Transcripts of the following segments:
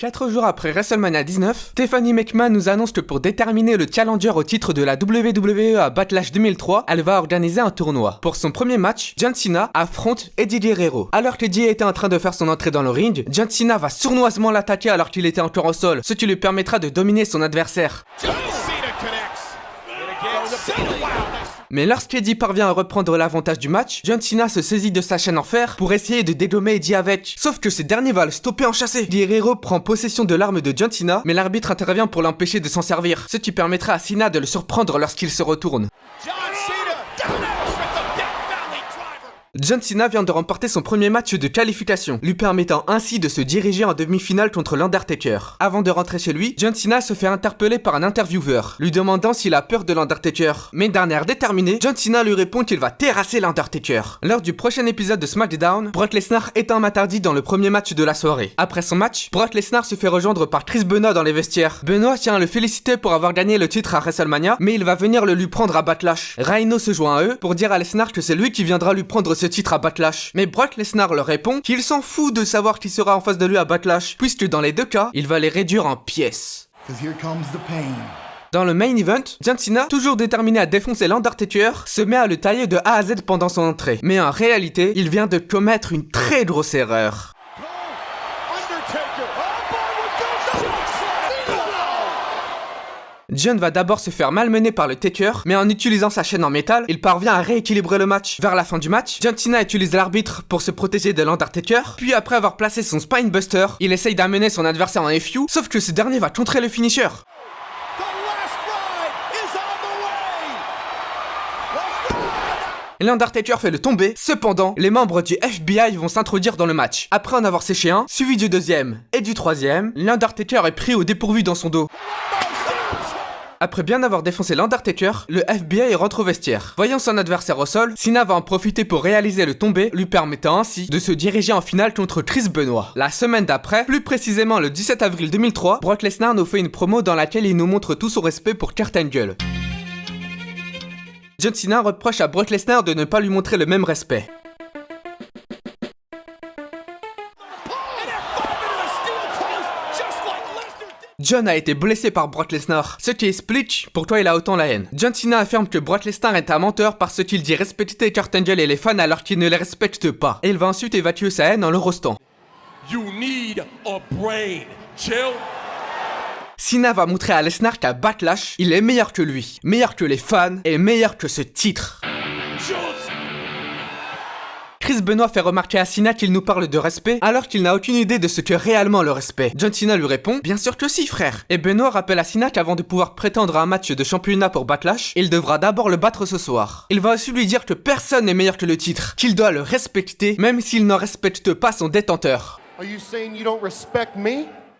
4 jours après WrestleMania 19, Stephanie McMahon nous annonce que pour déterminer le challenger au titre de la WWE à Backlash 2003, elle va organiser un tournoi. Pour son premier match, John Cena affronte Eddie Guerrero. Alors qu'Eddie était en train de faire son entrée dans le ring, John Cena va sournoisement l'attaquer alors qu'il était encore au sol, ce qui lui permettra de dominer son adversaire. Mais lorsqu'Eddie parvient à reprendre l'avantage du match, John Cena se saisit de sa chaîne en fer pour essayer de dégommer Eddie avec. Sauf que ce dernier va le stopper en chassé. Guerrero prend possession de l'arme de John Cena, mais l'arbitre intervient pour l'empêcher de s'en servir, ce qui permettra à Cena de le surprendre lorsqu'il se retourne. John Cena vient de remporter son premier match de qualification, lui permettant ainsi de se diriger en demi-finale contre l'Undertaker. Avant de rentrer chez lui, John Cena se fait interpeller par un intervieweur, lui demandant s'il a peur de l'Undertaker. Mais d'un air déterminé, John Cena lui répond qu'il va terrasser l'Undertaker. Lors du prochain épisode de SmackDown, Brock Lesnar éteint Matt Hardy dans le premier match de la soirée. Après son match, Brock Lesnar se fait rejoindre par Chris Benoit dans les vestiaires. Benoit tient à le féliciter pour avoir gagné le titre à WrestleMania, mais il va venir le lui prendre à Backlash. Rhino se joint à eux pour dire à Lesnar que c'est lui qui viendra lui prendre ce titre à Backlash. Mais Brock Lesnar leur répond qu'il s'en fout de savoir qui sera en face de lui à Backlash, puisque dans les deux cas, il va les réduire en pièces. Dans le main event, John Cena, toujours déterminé à défoncer l'Undertaker, se met à le tailler de A à Z pendant son entrée. Mais en réalité, il vient de commettre une très grosse erreur. John va d'abord se faire malmener par le Taker, mais en utilisant sa chaîne en métal, il parvient à rééquilibrer le match. Vers la fin du match, John Cena utilise l'arbitre pour se protéger de l'Undertaker, puis après avoir placé son Spinebuster, il essaye d'amener son adversaire en FU, sauf que ce dernier va contrer le finisher. L'Undertaker fait le tomber, cependant, les membres du FBI vont s'introduire dans le match. Après en avoir séché un, suivi du deuxième et du troisième, l'Undertaker est pris au dépourvu dans son dos. Après bien avoir défoncé l'Undertaker, le FBI rentre au vestiaire. Voyant son adversaire au sol, Cena va en profiter pour réaliser le tombé, lui permettant ainsi de se diriger en finale contre Chris Benoit. La semaine d'après, plus précisément le 17 avril 2003, Brock Lesnar nous fait une promo dans laquelle il nous montre tout son respect pour Kurt Angle. John Cena reproche à Brock Lesnar de ne pas lui montrer le même respect. John a été blessé par Brock Lesnar, ce qui explique pourquoi il a autant la haine. John Cena affirme que Brock Lesnar est un menteur parce qu'il dit respecter Kurt Angle et les fans alors qu'il ne les respecte pas. Et il va ensuite évacuer sa haine en le roastant. You need a brain. Chill. Cena va montrer à Lesnar qu'à Backlash, il est meilleur que lui, meilleur que les fans et meilleur que ce titre. Chris Benoit fait remarquer à Cena qu'il nous parle de respect alors qu'il n'a aucune idée de ce qu'est réellement le respect. John Cena lui répond « Bien sûr que si frère !» Et Benoit rappelle à Cena qu'avant de pouvoir prétendre à un match de championnat pour Backlash, il devra d'abord le battre ce soir. Il va aussi lui dire que personne n'est meilleur que le titre, qu'il doit le respecter même s'il n'en respecte pas son détenteur.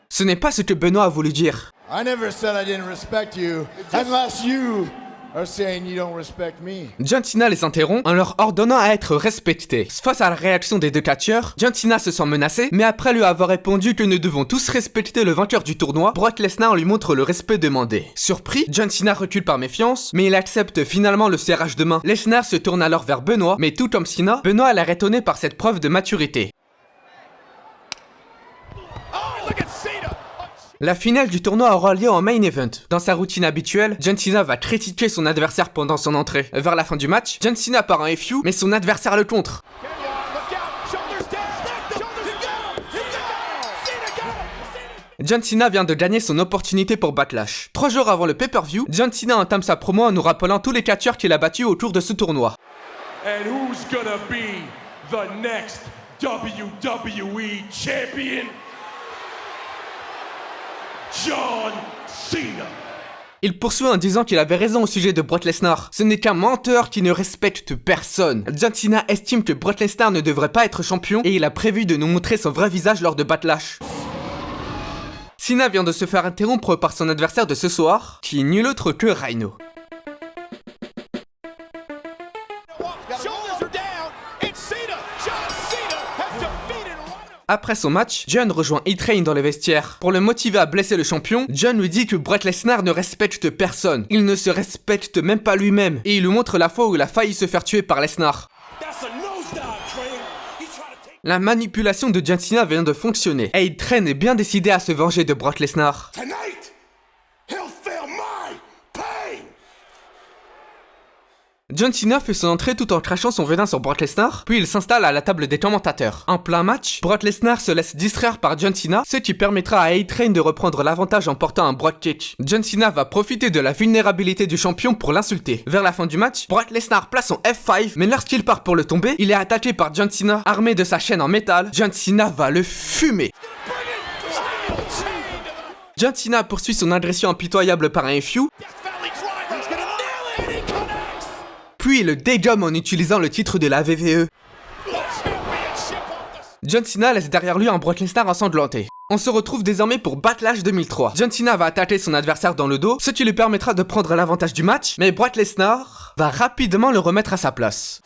Ce n'est pas ce que Benoit a voulu dire. I never said I didn't respect you, unless you are saying you don't respect me. John Cena les interrompt en leur ordonnant à être respectés. Face à la réaction des deux catcheurs, John Cena se sent menacé, mais après lui avoir répondu que nous devons tous respecter le vainqueur du tournoi, Brock Lesnar lui montre le respect demandé. Surpris, John Cena recule par méfiance, mais il accepte finalement le serrage de main. Lesnar se tourne alors vers Benoit, mais tout comme Cena, Benoit a l'air étonné par cette preuve de maturité. La finale du tournoi aura lieu en main event. Dans sa routine habituelle, John Cena va critiquer son adversaire pendant son entrée. Vers la fin du match, John Cena part en FU, mais son adversaire le contre. John Cena vient de gagner son opportunité pour Backlash. 3 jours avant le pay-per-view, John Cena entame sa promo en nous rappelant tous les catcheurs qu'il a battus au cours de ce tournoi. And who's gonna be the next WWE champion? John Cena. Il poursuit en disant qu'il avait raison au sujet de Brock Lesnar. Ce n'est qu'un menteur qui ne respecte personne. John Cena estime que Brock Lesnar ne devrait pas être champion et il a prévu de nous montrer son vrai visage lors de Backlash. Cena vient de se faire interrompre par son adversaire de ce soir, qui est nul autre que Rhino. Après son match, John rejoint E-Train dans les vestiaires. Pour le motiver à blesser le champion, John lui dit que Brock Lesnar ne respecte personne. Il ne se respecte même pas lui-même. Et il lui montre la fois où il a failli se faire tuer par Lesnar. La manipulation de John Cena vient de fonctionner. A-Train est bien décidé à se venger de Brock Lesnar. Tonight, he'll feel my pain. John Cena fait son entrée tout en crachant son venin sur Brock Lesnar, puis il s'installe à la table des commentateurs. En plein match, Brock Lesnar se laisse distraire par John Cena, ce qui permettra à A-Train de reprendre l'avantage en portant un Brock Kick. John Cena va profiter de la vulnérabilité du champion pour l'insulter. Vers la fin du match, Brock Lesnar place son F5, mais lorsqu'il part pour le tomber, il est attaqué par John Cena, armé de sa chaîne en métal. John Cena va le fumer. John Cena poursuit son agression impitoyable par un FU, puis le dégomme en utilisant le titre de la WWE. John Cena laisse derrière lui un Brock Lesnar ensanglanté. On se retrouve désormais pour Backlash 2003. John Cena va attaquer son adversaire dans le dos, ce qui lui permettra de prendre l'avantage du match, mais Brock Lesnar va rapidement le remettre à sa place.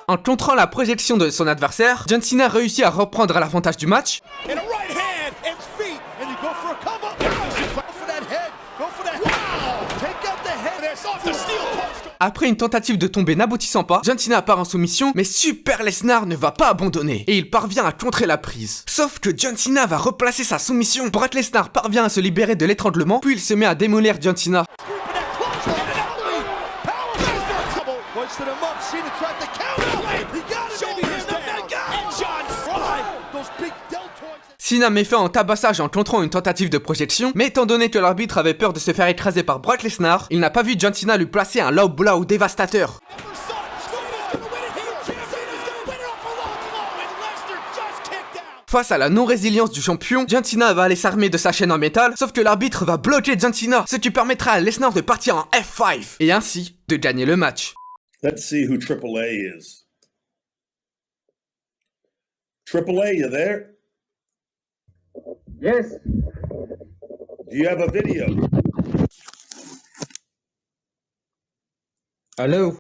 En contrant la projection de son adversaire, John Cena réussit à reprendre l'avantage du match. Après une tentative de tomber n'aboutissant pas, John Cena part en soumission, mais Super Lesnar ne va pas abandonner, et il parvient à contrer la prise. Sauf que John Cena va replacer sa soumission. Brock Lesnar parvient à se libérer de l'étranglement, puis il se met à démolir John Cena. Cena met fin au tabassage en contrant une tentative de projection, mais étant donné que l'arbitre avait peur de se faire écraser par Brock Lesnar, il n'a pas vu John Cena lui placer un low blow dévastateur. Face à la non-résilience du champion, John Cena va aller s'armer de sa chaîne en métal, sauf que l'arbitre va bloquer John Cena, ce qui permettra à Lesnar de partir en F5, et ainsi de gagner le match. Let's see who AAA is. AAA, you there? Yes. Do you have a video? Hello.